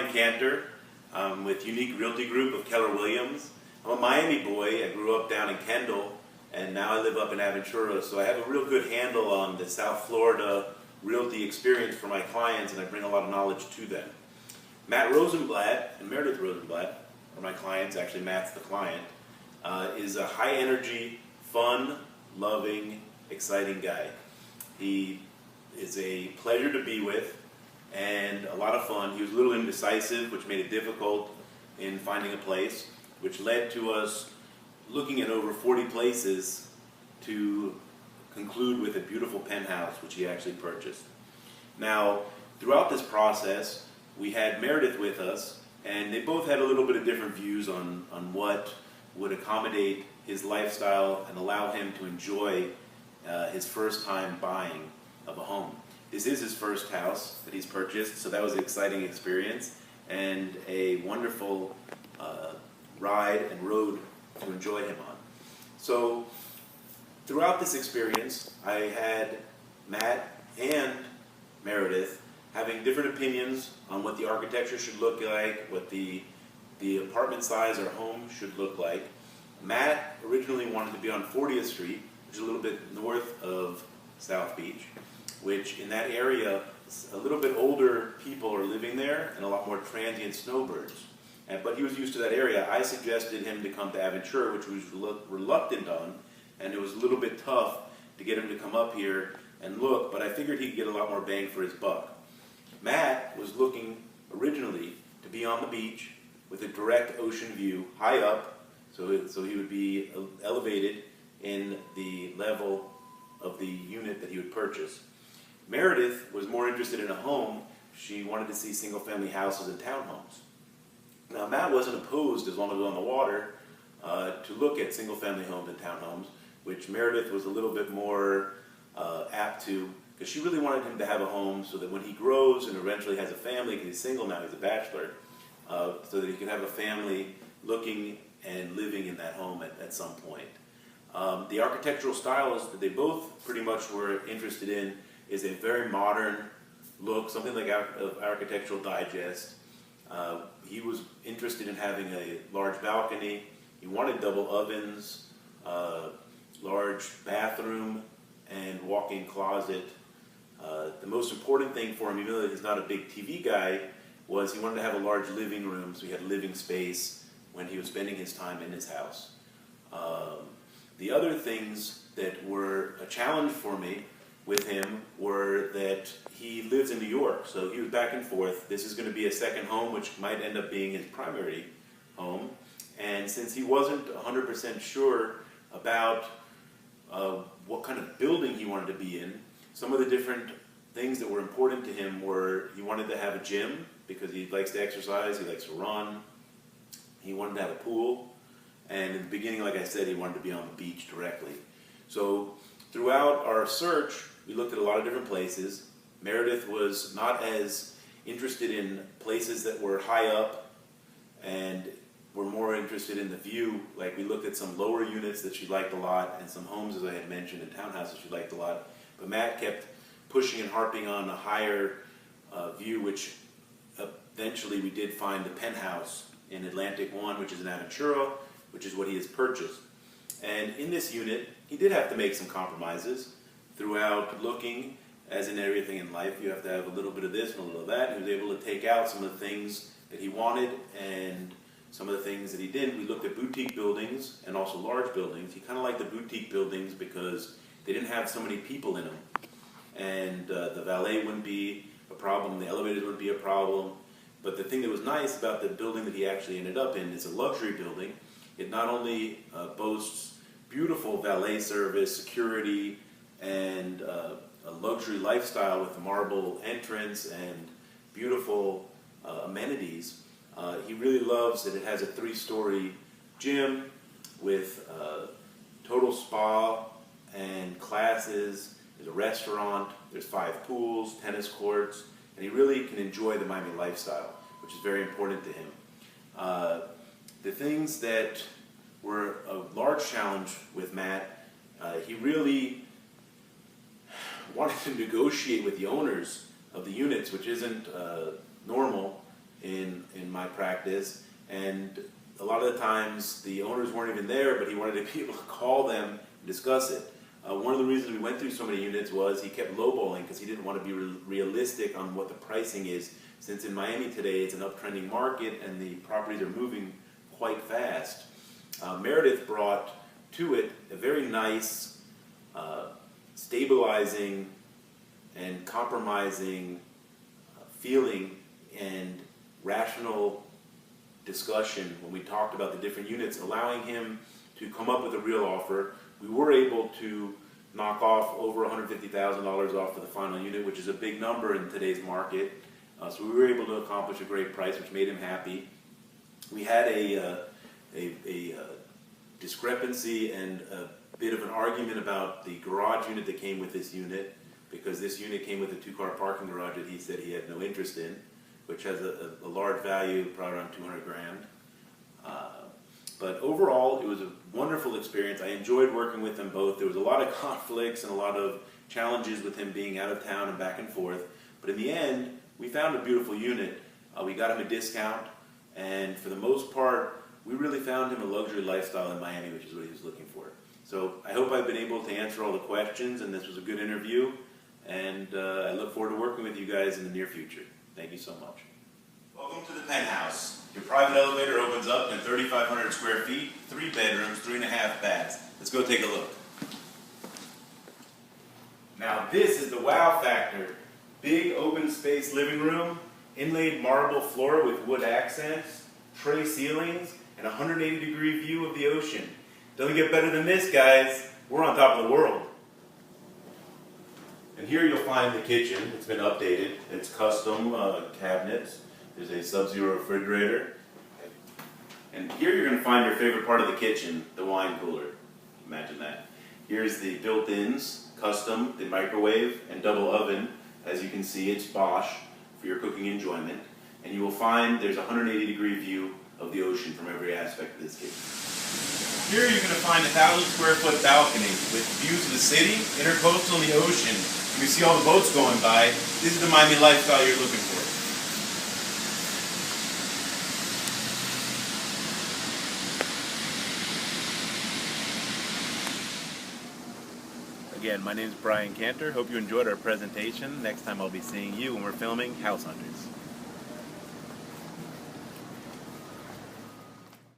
Brian Kantor. I'm with Unique Realty Group of Keller Williams. I'm a Miami boy. I grew up down in Kendall, and now I live up in Aventura, so I have a real good handle on the South Florida realty experience for my clients, and I bring a lot of knowledge to them. Matt Rosenblatt and Meredith Rosenblatt are my clients. Actually, Matt's the client. Is a high-energy, fun, loving, exciting guy. He is a pleasure to be with and a lot of fun. He was a little indecisive, which made it difficult in finding a place, which led to us looking at over 40 places to conclude with a beautiful penthouse, which he actually purchased. Now, throughout this process, we had Meredith with us, and they both had a little bit of different views on what would accommodate his lifestyle and allow him to enjoy his first time buying of a home. This is his first house that he's purchased, so that was an exciting experience and a wonderful ride and road to enjoy him on. So throughout this experience, I had Matt and Meredith having different opinions on what the architecture should look like, what the apartment size or home should look like. Matt originally wanted to be on 40th Street, which is a little bit north of South Beach, which in that area, a little bit older people are living there and a lot more transient snowbirds. But he was used to that area. I suggested him to come to Aventura, which he was reluctant on, and it was a little bit tough to get him to come up here and look, but I figured he'd get a lot more bang for his buck. Matt was looking originally to be on the beach with a direct ocean view, high up, so he would be elevated in the level of the unit that he would purchase. Meredith was more interested in a home. She wanted to see single-family houses and townhomes. Now, Matt wasn't opposed, as long as it was on the water, to look at single-family homes and townhomes, which Meredith was a little bit more apt to, because she really wanted him to have a home so that when he grows and eventually has a family, because he's single now, he's a bachelor, so that he can have a family looking and living in that home at some point. The architectural styles that they both pretty much were interested in is a very modern look, something like Architectural Digest. He was interested in having a large balcony. He wanted double ovens, large bathroom, and walk-in closet. The most important thing for him, even though he's not a big TV guy, was he wanted to have a large living room, so he had living space when he was spending his time in his house. The other things that were a challenge for me with him were that he lives in New York, so he was back and forth. This is going to be a second home, which might end up being his primary home. And since he wasn't 100% sure about what kind of building he wanted to be in, some of the different things that were important to him were he wanted to have a gym because he likes to exercise, he likes to run. He wanted to have a pool. And in the beginning, like I said, he wanted to be on the beach directly. So throughout our search, we looked at a lot of different places. Meredith was not as interested in places that were high up and were more interested in the view. Like, we looked at some lower units that she liked a lot and some homes, as I had mentioned, and townhouses she liked a lot. But Matt kept pushing and harping on a higher view, which eventually we did find the penthouse in Atlantic One, which is in Aventura, which is what he has purchased. And in this unit, he did have to make some compromises throughout looking. As in everything in life, you have to have a little bit of this and a little of that. He was able to take out some of the things that he wanted and some of the things that he didn't. We looked at boutique buildings and also large buildings. He kind of liked the boutique buildings because they didn't have so many people in them. And the valet wouldn't be a problem, the elevators wouldn't be a problem. But the thing that was nice about the building that he actually ended up in is a luxury building. It not only boasts beautiful valet service, security, and a luxury lifestyle with a marble entrance and beautiful amenities. He really loves that it has a 3-story gym with total spa and classes. There's a restaurant, there's 5 pools, tennis courts, and he really can enjoy the Miami lifestyle, which is very important to him. The things that were a large challenge with Matt, he really wanted to negotiate with the owners of the units, which isn't normal in my practice, and a lot of the times the owners weren't even there, but he wanted to be able to call them and discuss it. One of the reasons we went through so many units was he kept lowballing because he didn't want to be realistic on what the pricing is, since in Miami today it's an uptrending market and the properties are moving quite fast. Meredith brought to it a very nice, stabilizing and compromising feeling and rational discussion when we talked about the different units, allowing him to come up with a real offer. We were able to knock off over $150,000 off for the final unit, which is a big number in today's market. So we were able to accomplish a great price, which made him happy. We had a discrepancy and a bit of an argument about the garage unit that came with this unit, because this unit came with a 2-car parking garage that he said he had no interest in, which has a large value, probably around 200 grand. But overall, it was a wonderful experience. I enjoyed working with them both. There was a lot of conflicts and a lot of challenges with him being out of town and back and forth. But in the end, we found a beautiful unit. We got him a discount, and for the most part, we really found him a luxury lifestyle in Miami, which is what he was looking for. So I hope I've been able to answer all the questions, and this was a good interview. And I look forward to working with you guys in the near future. Thank you so much. Welcome to the penthouse. Your private elevator opens up in 3,500 square feet, 3 bedrooms, 3.5 baths. Let's go take a look. Now this is the wow factor. Big open space living room, inlaid marble floor with wood accents, tray ceilings, and a 180-degree view of the ocean. Doesn't get better than this, guys. We're on top of the world. And here you'll find the kitchen. It's been updated. It's custom cabinets. There's a Sub-Zero refrigerator. And here you're going to find your favorite part of the kitchen, the wine cooler. Imagine that. Here's the built-ins, custom, the microwave and double oven. As you can see, it's Bosch for your cooking enjoyment. And you will find there's a 180-degree view of the ocean from every aspect of this kitchen. Here you're going to find a 1,000-square-foot balcony with views of the city, intercoastal, and the ocean. You can see all the boats going by. This is the Miami lifestyle you're looking for. Again, my name is Brian Kantor. Hope you enjoyed our presentation. Next time I'll be seeing you when we're filming House Hunters.